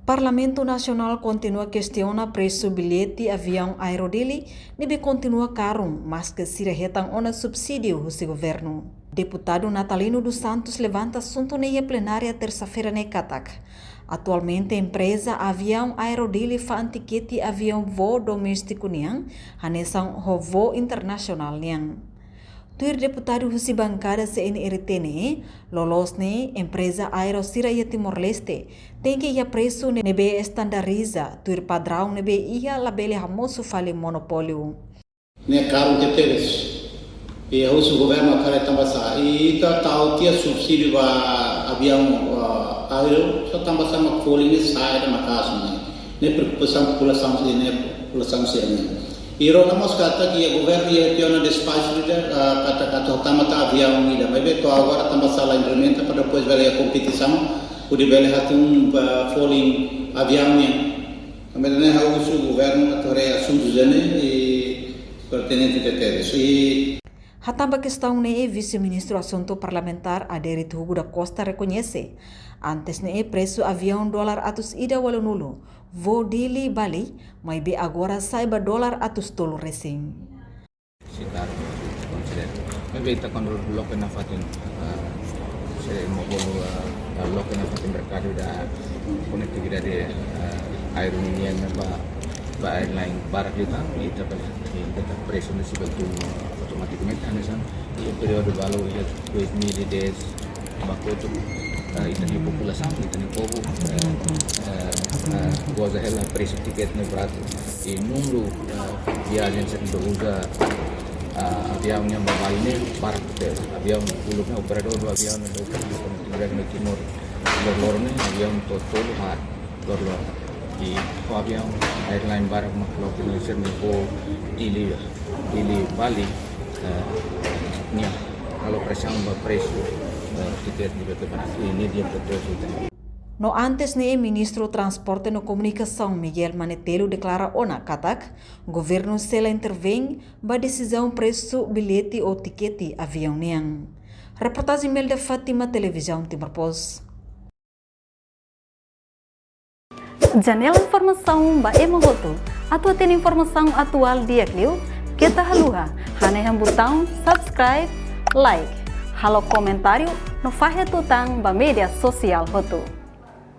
Parlamento Nacional continua questiona preço bilhete avião aerodili nebe continua caro, mas que se rehetang ona subsídio do governo. Deputado Natalino dos Santos levanta assunto na plenária terça-feira na Katak. Atualmente a empresa avião aerodili faz tiquete avião voo doméstico niang, hanesang voo internacional niang. Tuir deputado husi bancada CNRT lolos ne empresa aero Siraya Timor-Leste tem que ia preço nebe estandariza tuir padrão nebe ia labele hamoso fale monopólio. Ne caro que teres e o governo cara tambasa e tá tia subsídio ba avião aero só tambasa mak foling ni sai da makas ne preocupação população sini Iro namos kata que o governo ia ter uma despacho kata utama ta avião ni da bebe to agora tambah salah implementa para depois ver a competição o de bele hatung falling avião ni kemudian harus o governo atore assuntos e pertinente de teres e Hatamba questão ne vice-ministro assunto parlamentar Aderito Hugo da Costa reconhece antes ne preço avião dólar atus ida walunulo voo dili Bali mas be agora saiba dólar atus tolo recém. Sekitar consider. Maybe kita kon blok na fatin saya mau blok na fatin mercado da conectividad de aerolínea ba airline barat kita preço nesse banco automaticamente anesan o período valor ya 2010 bakoto itani população itani povo goza ela preço ticket no prato e número viagens yang usa avião yang babal ini barat avião ulumnya operador avião do conectividad no timor lor-lornya avião total har lor-lor di avião airline barat makhluk Indonesia ko dili Bali nya kalau preço tiket di ini dia betul. No antes ne ministro transporte no comunicação Miguel Manetelo declara ona katak governo sela intervém ba decisão preço bilhete ou tiquete avião niang. Reportagem Melda Fatima Televisão Timor-Post. Janela informação ba emogoto atau tem informação atual dia kliu kita haluha hane botão subscribe like halo comentário no fahe tutang ba media sosial hotu.